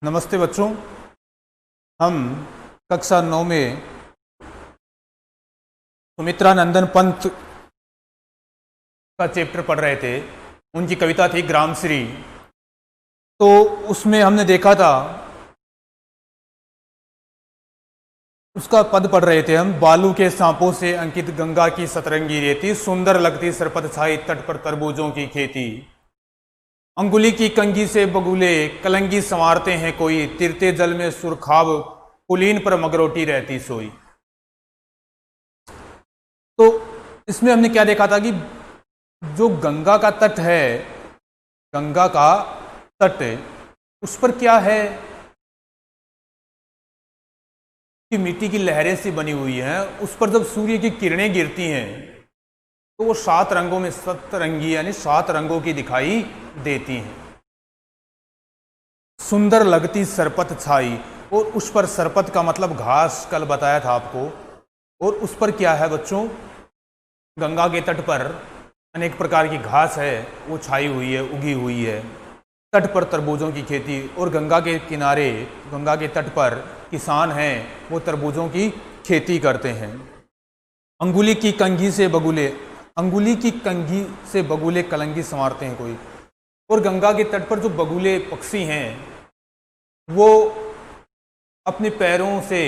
नमस्ते बच्चों। हम कक्षा 9 में सुमित्रा नंदन पंत का चैप्टर पढ़ रहे थे। उनकी कविता थी ग्रामश्री। तो उसमें हमने देखा था, उसका पद पढ़ रहे थे हम। बालू के सांपों से अंकित गंगा की सतरंगी रेती, सुंदर लगती सरपत छाई तट पर तरबूजों की खेती। अंगुली की कंघी से बगुले कलंगी संवारते हैं कोई, तिरते जल में सुरखाब पुलीन पर मगरोटी रहती सोई। तो इसमें हमने क्या देखा था कि जो गंगा का तट है, गंगा का तट, उस पर क्या है कि मिट्टी की लहरें सी बनी हुई हैं। उस पर जब सूर्य की किरणें गिरती हैं तो वो 7 रंगों में सतरंगी यानी 7 रंगों की दिखाई देती हैं। सुंदर लगती सरपत छाई, और उस पर सरपत का मतलब घास, कल बताया था आपको। और उस पर क्या है बच्चों, गंगा के तट पर अनेक प्रकार की घास है, वो छाई हुई है, उगी हुई है। तट पर तरबूजों की खेती, और गंगा के किनारे, गंगा के तट पर किसान हैं, वो तरबूजों की खेती करते हैं। अंगुली की कंघी से बगुले, अंगुली की कंघी से बगुले कलंगी संवारते हैं कोई। और गंगा के तट पर जो बगुले पक्षी हैं वो अपने पैरों से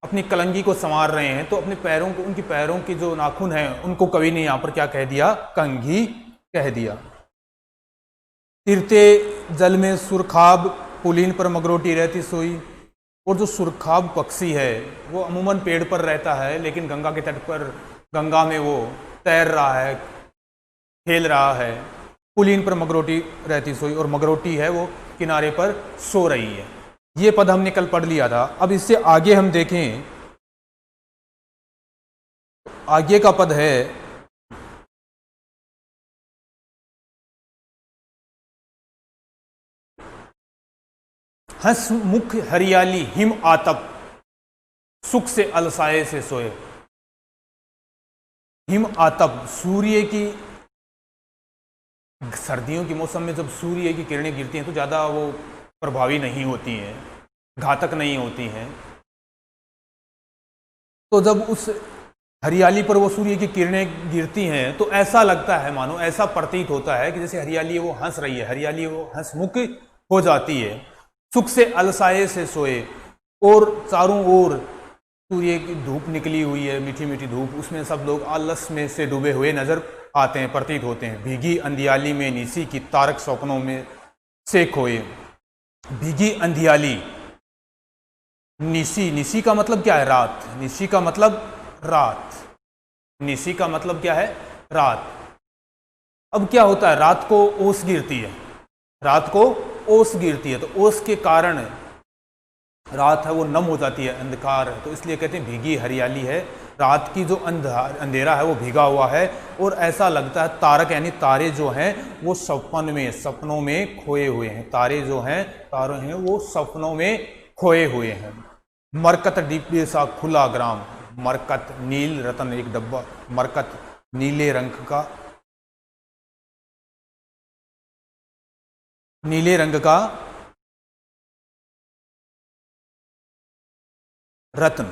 अपनी कलंगी को संवार रहे हैं। तो अपने पैरों को, उनकी पैरों की जो नाखून हैं उनको कवि ने यहाँ पर क्या कह दिया, कंघी कह दिया। तिरते जल में सुरखाब पुलीन पर मगरोटी रहती सोई। और जो सुरखाब पक्षी है वो अमूमन पेड़ पर रहता है, लेकिन गंगा के तट पर, गंगा में वो तैर रहा है, खेल रहा है। पुलीन पर मगरोटी रहती सोई, और मगरोटी है वो किनारे पर सो रही है। ये पद हमने कल पढ़ लिया था। अब इससे आगे हम देखें, आगे का पद है, हंस मुख हरियाली हिम आतप, सुख से अलसाए से सोए। हिम आतप, सूर्य की, सर्दियों के मौसम में जब सूर्य की किरणें गिरती हैं तो ज़्यादा वो प्रभावी नहीं होती हैं, घातक नहीं होती हैं। तो जब उस हरियाली पर वो सूर्य की किरणें गिरती हैं तो ऐसा लगता है, मानो ऐसा प्रतीत होता है कि जैसे हरियाली वो हंस रही है, हरियाली वो हंसमुख हो जाती है। सुख से अलसाए से सोए, और चारों ओर सूर्य की धूप निकली हुई है, मीठी मीठी धूप, उसमें सब लोग आलस में से डूबे हुए नजर आते हैं, प्रतीत होते हैं। भीगी अंधियाली में निसी की तारक स्वप्नों में से खोए। भीगी अंधियाली, निसी, निसी का मतलब क्या है, रात। निसी का मतलब रात, निसी का मतलब क्या है, रात। अब क्या होता है, रात को ओस गिरती है, रात को ओस गिरती है, तो ओस के कारण रात है वो नम हो जाती है, अंधकार है, तो इसलिए कहते हैं भीगी हरियाली है। रात की जो अंधेरा है वो भीगा हुआ है, और ऐसा लगता है तारक यानी तारे जो हैं वो सपन में, सपनों में खोए हुए हैं। तारे जो हैं, तारे हैं वो सपनों में खोए हुए हैं। मरकत डिब्बे सा खुला ग्राम, मरकत नील रतन, एक डब्बा, मरकत नीले रंग का, नीले रंग का रत्न,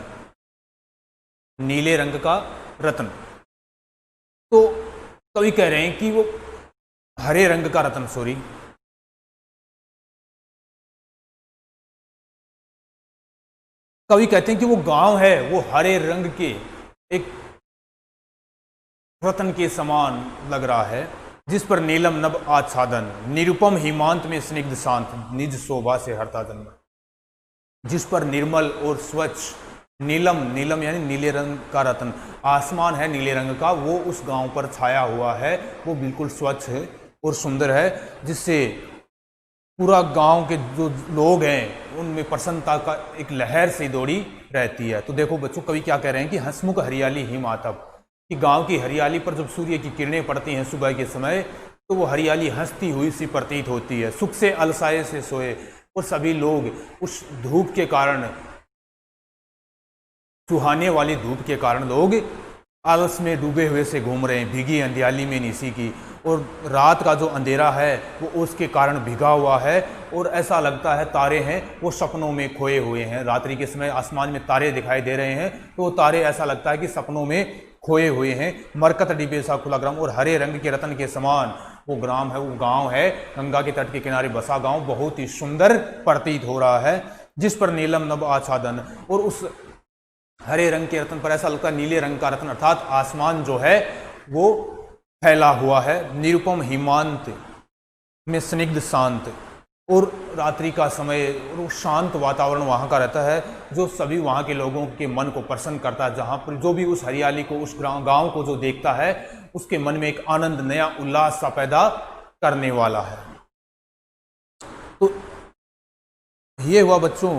नीले रंग का रत्न। तो कवि कह रहे हैं कि वो हरे रंग का रत्न, सॉरी, कवि कहते हैं कि वो गांव है वो हरे रंग के एक रत्न के समान लग रहा है, जिस पर नीलम नभ आच्छादन, निरुपम हिमांत में स्निग्ध शांत, निज शोभा से हरता जन्म। जिस पर निर्मल और स्वच्छ, नीलम, नीलम यानी नीले रंग का रत्न, आसमान है नीले रंग का, वो उस गांव पर छाया हुआ है, वो बिल्कुल स्वच्छ है और सुंदर है, जिससे पूरा गांव के जो लोग हैं उनमें प्रसन्नता का एक लहर सी दौड़ी रहती है। तो देखो बच्चों, कवि क्या कह रहे हैं कि हंसमुख हरियाली हिम आतप, कि गांव की हरियाली पर जब सूर्य की किरणें पड़ती हैं सुबह के समय तो वो हरियाली हंसती हुई सी प्रतीत होती है। सुख से अलसाए से सोए, और सभी लोग उस धूप के कारण, सुहाने वाली धूप के कारण लोग आलस में डूबे हुए से घूम रहे हैं। भीगी अंधियाली में निसी की, और रात का जो अंधेरा है वो उसके कारण भिगा हुआ है और ऐसा लगता है तारे हैं वो सपनों में खोए हुए हैं। रात्रि के समय आसमान में तारे दिखाई दे रहे हैं तो वो तारे ऐसा लगता है कि सपनों में खोए हुए हैं। मरकत डिबे सा खुला ग्राम, और हरे रंग के रतन के समान वो ग्राम है, वो गांव है, गंगा के तट के किनारे बसा गांव बहुत ही सुंदर प्रतीत हो रहा है। जिस पर नीलम नभ आच्छादन, और उस हरे रंग के रतन पर ऐसा लगता है नीले रंग का रतन अर्थात आसमान जो है वो फैला हुआ है। निरुपम हिमांत में स्निग्ध शांत, और रात्रि का समय और शांत वातावरण वहाँ का रहता है जो सभी वहाँ के लोगों के मन को प्रसन्न करता है। जहाँ पर जो भी उस हरियाली को, उस गांव को जो देखता है उसके मन में एक आनंद, नया उल्लास सा पैदा करने वाला है। तो ये हुआ बच्चों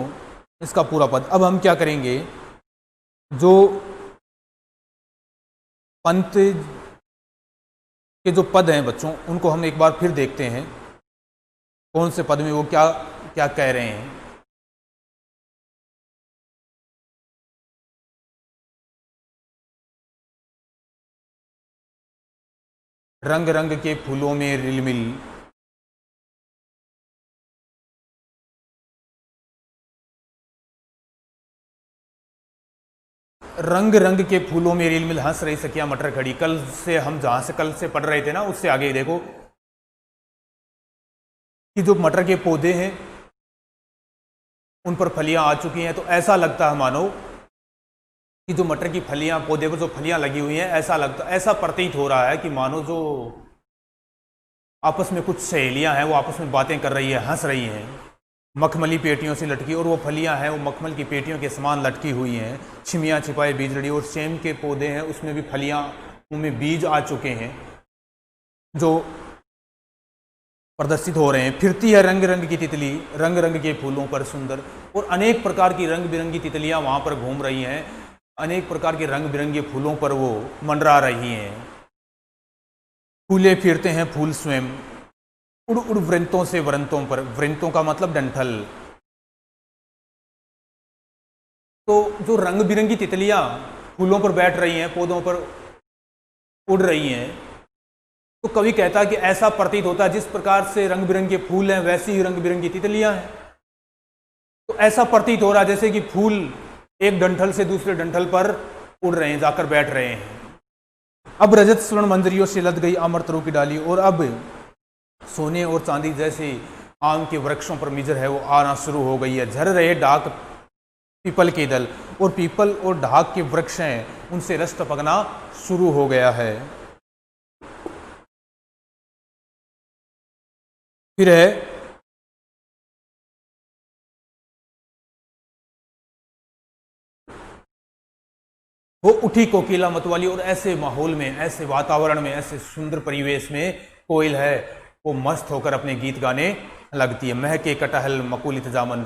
इसका पूरा पद। अब हम क्या करेंगे, जो पंत के जो पद हैं बच्चों उनको हम एक बार फिर देखते हैं, कौन से पद में वो क्या क्या कह रहे हैं। रंग रंग के फूलों में रिलमिल, रंग रंग के फूलों में रिलमिल हंस रही सखियां मटर खड़ी। कल से हम जहां से कल से पढ़ रहे थे ना उससे आगे देखो कि जो मटर के पौधे हैं उन पर फलियां आ चुकी हैं। तो ऐसा लगता है मानो कि जो मटर की फलियां, पौधे पर जो फलियां लगी हुई हैं, ऐसा प्रतीत हो रहा है कि मानो जो आपस में कुछ सहेलियां हैं वो आपस में बातें कर रही है, हंस रही हैं। मखमली पेटियों से लटकी, और वो फलियां हैं वो मखमल की पेटियों के समान लटकी हुई हैं। छिमियां छिपाए बीज लड़ी, और सेम के पौधे हैं उसमें भी फलियां, उनमें बीज आ चुके हैं जो प्रदर्शित हो रहे हैं। फिरती है रंग रंग की तितली, रंग रंग के फूलों पर सुंदर, और अनेक प्रकार की रंग बिरंगी तितलियां वहां पर घूम रही हैं। अनेक प्रकार के रंग बिरंगे फूलों पर वो मंडरा रही हैं। फूले फिरते हैं फूल स्वयं, उड़ उड़ वृंतों से वृंतों पर, वृंतों का मतलब डंठल। तो जो रंग बिरंगी तितलियां फूलों पर बैठ रही हैं, पौधों पर उड़ रही हैं, तो कवि कहता है कि ऐसा प्रतीत होता है जिस प्रकार से रंग बिरंगे फूल हैं वैसी ही रंग बिरंगी तितलियां हैं। तो ऐसा प्रतीत हो रहा है जैसे कि फूल एक डंठल से दूसरे डंठल पर उड़ रहे हैं, जाकर बैठ रहे हैं। अब रजत स्वर्ण मंजरियों से लद गई अमृतरों की डाली, और अब सोने और चांदी जैसे आम के वृक्षों पर मिजर है वो आना शुरू हो गई है। झर रहे डाक पीपल के दल, और पीपल और ढाक के वृक्ष हैं उनसे रस टपकना शुरू हो गया है। फिर है वो उठी कोकिला मतवाली, और ऐसे माहौल में, ऐसे वातावरण में, ऐसे सुंदर परिवेश में कोयल है वो मस्त होकर अपने गीत गाने लगती है। महके कटहल मकुलित जामन,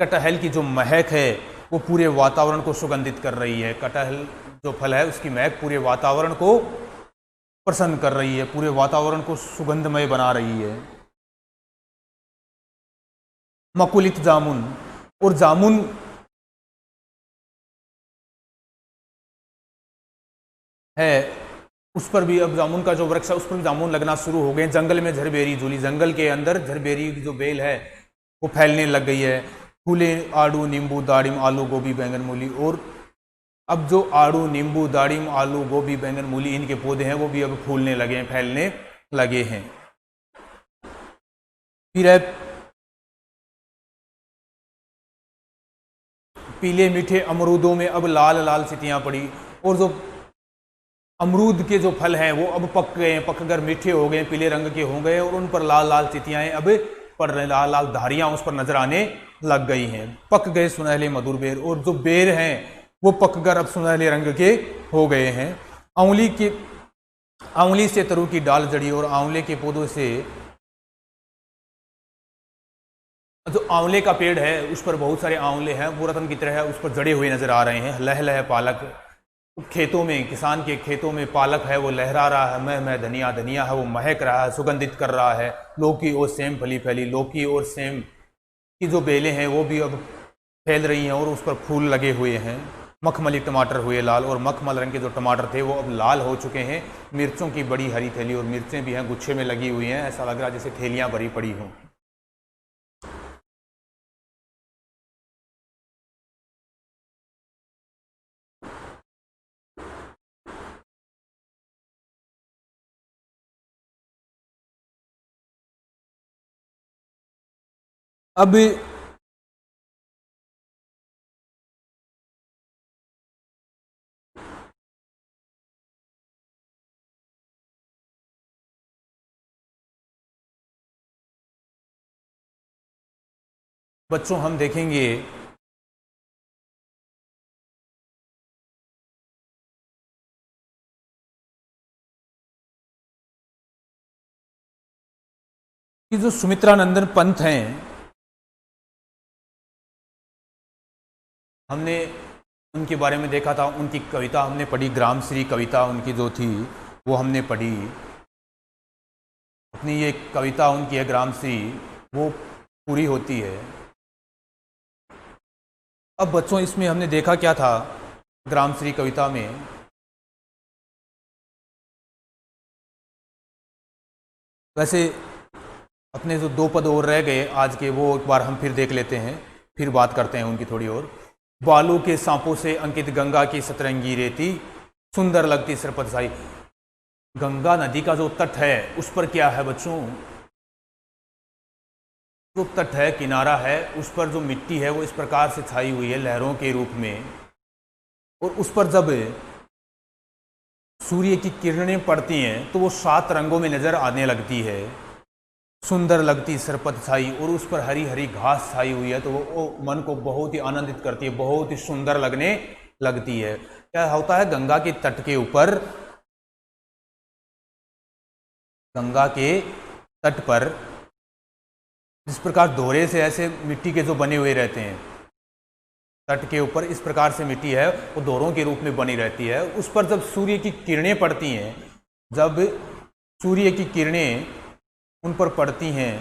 कटहल की जो महक है वो पूरे वातावरण को सुगंधित कर रही है। कटहल जो फल है उसकी महक पूरे वातावरण को प्रसन्न कर रही है, पूरे वातावरण को सुगंधमय बना रही है। मकुलित जामुन, और जामुन है उस पर भी, अब जामुन का जो वृक्ष है उस पर भी जामुन लगना शुरू हो गए। जंगल में झरबेरी झूली, जंगल के अंदर झरबेरी की जो बेल है वो फैलने लग गई है। फूले आड़ू नींबू दाड़िम आलू गोभी बैंगन मूली, और अब जो आड़ू नींबू दाड़िम आलू गोभी बैंगन मूली इनके पौधे हैं वो भी अब फूलने लगे हैं, फैलने लगे हैं। फिर है पीले मीठे अमरूदों में अब लाल लाल सितियां पड़ी, और जो अमरूद के जो फल हैं वो अब पक गए हैं, पककर मीठे हो गए, पीले रंग के हो गए, और उन पर लाल लाल तितियाएं अब पड़ रहे, लाल लाल धारियां उस पर नजर आने लग गई हैं। पक गए सुनहले मधुर बेर, और जो बेर हैं वो पककर अब सुनहले रंग के हो गए हैं। आंवली से तरु की डाल जड़ी, और आंवले के पौधों से, जो आंवले का पेड़ है उस पर बहुत सारे आंवले हैं, वो रतन की तरह है, उस पर जड़े हुए नजर आ रहे हैं। लह लह पालक, खेतों में, किसान के खेतों में पालक है वो लहरा रहा है, मैं धनिया धनिया है वो महक रहा है, सुगंधित कर रहा है। लौकी और सेम फली फैली, लौकी और सेम की जो बेलें हैं वो भी अब फैल रही हैं और उस पर फूल लगे हुए हैं। मखमली टमाटर हुए लाल, और मखमल रंग के जो टमाटर थे वो अब लाल हो चुके हैं। मिर्चों की बड़ी हरी थैली, और मिर्चें भी हैं गुच्छे में लगी हुई हैं, ऐसा लग रहा है जैसे थैलियां भरी पड़ी हों। अब बच्चों हम देखेंगे कि जो सुमित्रानंदन पंत हैं, हमने उनके बारे में देखा था, उनकी कविता हमने पढ़ी, ग्रामश्री कविता उनकी जो थी वो हमने पढ़ी। अपनी ये कविता उनकी है ग्रामश्री, वो पूरी होती है। अब बच्चों इसमें हमने देखा क्या था ग्रामश्री कविता में, वैसे अपने जो 2 पद और रह गए आज के, वो एक बार हम फिर देख लेते हैं, फिर बात करते हैं उनकी थोड़ी और। बालू के सांपों से अंकित गंगा की सतरंगी रेती, सुंदर लगती सरपत साई। गंगा नदी का जो तट है उस पर क्या है बच्चों, जो तट है, किनारा है, उस पर जो मिट्टी है वो इस प्रकार से छाई हुई है लहरों के रूप में, और उस पर जब सूर्य की किरणें पड़ती हैं तो वो 7 रंगों में नजर आने लगती है। सुंदर लगती सरपत छाई, और उस पर हरी हरी घास छाई हुई है, तो वो मन को बहुत ही आनंदित करती है, बहुत ही सुंदर लगने लगती है। क्या होता है, गंगा के तट के ऊपर, गंगा के तट पर जिस प्रकार दोहरे से ऐसे मिट्टी के जो बने हुए रहते हैं, तट के ऊपर इस प्रकार से मिट्टी है वो दोहरों के रूप में बनी रहती है। उस पर जब सूर्य की किरणें पड़ती हैं, जब सूर्य की किरणें उन पर पड़ती हैं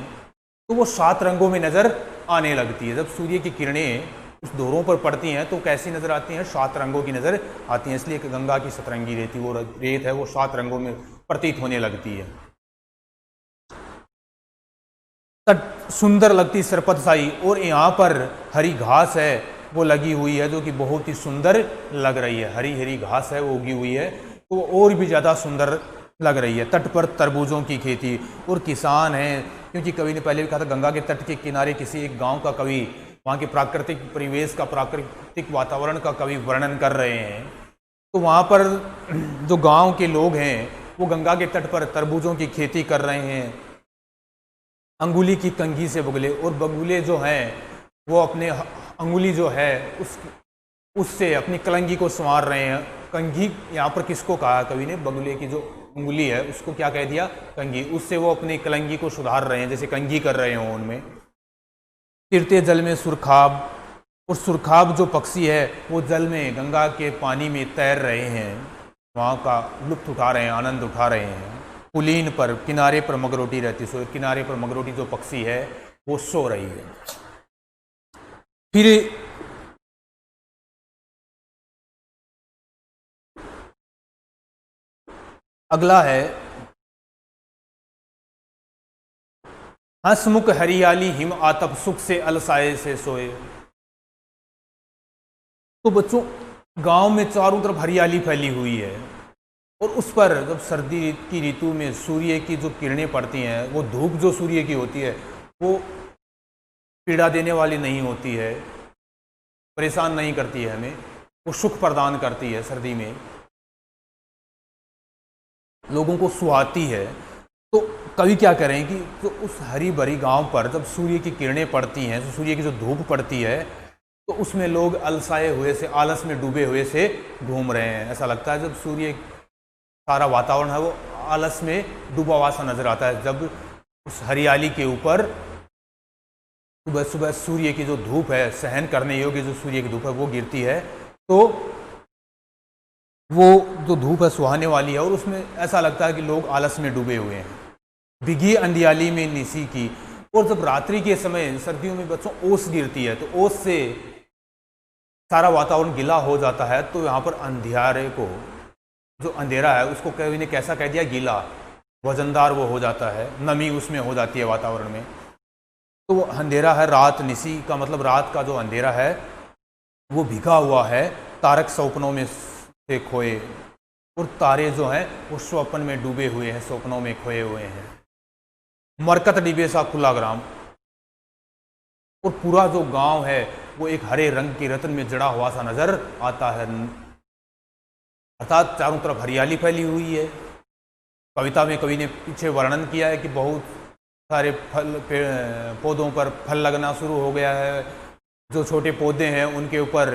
तो वो 7 रंगों में नज़र आने लगती है। जब सूर्य की किरणें उस दोहरों पर पड़ती हैं तो कैसी नज़र आती हैं, 7 रंगों की नज़र आती हैं। इसलिए गंगा की सतरंगी रेती, वो रेत है वो 7 रंगों में प्रतीत होने लगती है। तट सुंदर लगती सरपत साई, और यहाँ पर हरी घास है वो लगी हुई है जो कि बहुत ही सुंदर लग रही है। हरी हरी घास है वो उगी हुई है तो वो और भी ज़्यादा सुंदर लग रही है। तट पर तरबूजों की खेती, और किसान हैं, क्योंकि कवि ने पहले भी कहा था गंगा के तट के किनारे किसी एक गांव का कवि वहाँ के प्राकृतिक परिवेश का, प्राकृतिक वातावरण का कवि वर्णन कर रहे हैं। तो वहाँ पर जो गांव के लोग हैं वो गंगा के तट पर तरबूजों की खेती कर रहे हैं, अंगुली की कंघी से बगुले, और बगुले जो हैं वो अपने अंगुली जो है उससे अपनी कलंगी को संवार रहे हैं। कंघी यहाँ पर किसको कहा कवि ने, बगुले की जो उंगली है उसको क्या कह दिया, कंघी, उससे वो अपनी कलंगी को सुधार रहे हैं, जैसे कंघी कर रहे हो उनमें। तिरते जल में सुरखाब, और सुरखाब जो पक्षी है वो जल में, गंगा के पानी में तैर रहे हैं, वहाँ का लुत्फ उठा रहे हैं, आनंद उठा रहे हैं। पुलीन पर, किनारे पर मगरोटी रहती, सो किनारे पर मगरोटी जो पक्षी है वो सो रही है। फिर अगला है हंसमुख हरियाली हिम आतप, सुख से अलसाए से सोए। तो बच्चों गांव में चारों तरफ हरियाली फैली हुई है, और उस पर जब सर्दी की ऋतु में सूर्य की जो किरणें पड़ती हैं, वो धूप जो सूर्य की होती है वो पीड़ा देने वाली नहीं होती है, परेशान नहीं करती है हमें, वो सुख प्रदान करती है, सर्दी में लोगों को सुहाती है। तो कवि क्या करें कि तो उस हरी भरी गांव पर जब सूर्य की किरणें पड़ती हैं, तो सूर्य की जो धूप पड़ती है, तो उसमें लोग अलसाए हुए से, आलस में डूबे हुए से घूम रहे हैं। ऐसा लगता है जब सूर्य, सारा वातावरण है वो आलस में डूबा हुआ सा नजर आता है। जब उस हरियाली के ऊपर सुबह सुबह सूर्य की जो धूप है, सहन करने योग्य जो सूर्य की धूप है वो गिरती है, तो वो जो धूप है सुहाने वाली है, और उसमें ऐसा लगता है कि लोग आलस में डूबे हुए हैं। बिगी अंधियाली में निसी की, और जब रात्रि के समय सर्दियों में बच्चों ओस गिरती है, तो ओस से सारा वातावरण गीला हो जाता है तो यहाँ पर अंधियारे को, जो अंधेरा है उसको कवि ने कैसा कह दिया, गीला, वजनदार वो हो जाता है, नमी उसमें हो जाती है वातावरण में। तो वो अंधेरा है, रात, निसी का मतलब रात का जो अंधेरा है वो भीगा हुआ है, तारक स्वप्नों में से खोए, और तारे जो हैं वो स्वप्न में डूबे हुए हैं, स्वप्नों में खोए हुए हैं। मरकत डिबे सा खुला ग्राम, और पूरा जो गांव है वो एक हरे रंग के रत्न में जड़ा हुआ सा नजर आता है, अर्थात चारों तरफ हरियाली फैली हुई है। कविता में कवि ने पीछे वर्णन किया है कि बहुत सारे फल पौधों पर फल लगना शुरू हो गया है, जो छोटे पौधे हैं उनके ऊपर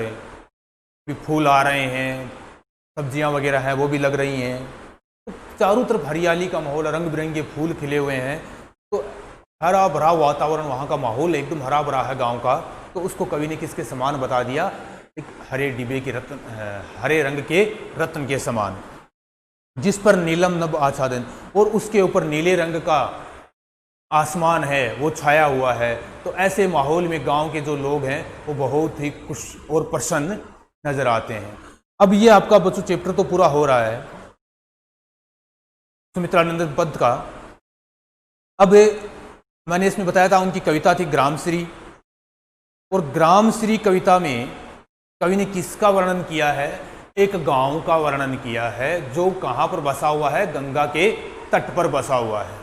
भी फूल आ रहे हैं, सब्जियां वगैरह हैं वो भी लग रही हैं। तो चारों तरफ हरियाली का माहौल, रंग बिरंगे फूल खिले हुए हैं, तो हरा भरा वातावरण, वहाँ का माहौल एकदम हरा भरा है गांव का। तो उसको कवि ने किसके समान बता दिया, एक हरे डिबे के रत्न, हरे रंग के रत्न के समान, जिस पर नीलम नभ आच्छादन, और उसके ऊपर नीले रंग का आसमान है वो छाया हुआ है। तो ऐसे माहौल में गांव के जो लोग हैं वो बहुत ही खुश और प्रसन्न नजर आते हैं। अब ये आपका बच्चों चैप्टर तो पूरा हो रहा है सुमित्रानंदन पद का। अब मैंने इसमें बताया था उनकी कविता थी ग्रामश्री, और ग्रामश्री कविता में कवि ने किसका वर्णन किया है, एक गांव का वर्णन किया है जो कहाँ पर बसा हुआ है, गंगा के तट पर बसा हुआ है,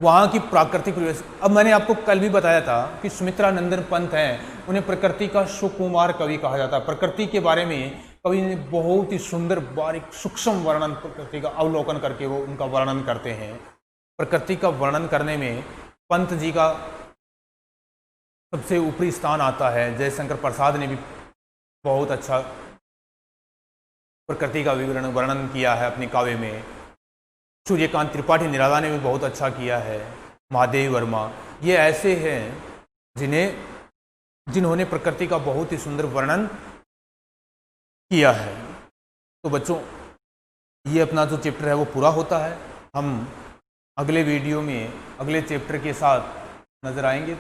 वहाँ की प्राकृतिक परिवेश। अब मैंने आपको कल भी बताया था कि सुमित्रानंदन पंत हैं, उन्हें प्रकृति का सुकुमार कवि कहा जाता है। प्रकृति के बारे में कवि ने बहुत ही सुंदर, बारीक, सूक्ष्म वर्णन, प्रकृति का अवलोकन करके वो उनका वर्णन करते हैं। प्रकृति का वर्णन करने में पंत जी का सबसे ऊपरी स्थान आता है। जयशंकर प्रसाद ने भी बहुत अच्छा प्रकृति का वर्णन किया है अपने काव्य में। सूर्यकांत त्रिपाठी निराला ने भी बहुत अच्छा किया है। महादेव वर्मा, ये ऐसे हैं जिन्होंने प्रकृति का बहुत ही सुंदर वर्णन किया है। तो बच्चों ये अपना जो चैप्टर है वो पूरा होता है। हम अगले वीडियो में अगले चैप्टर के साथ नजर आएंगे।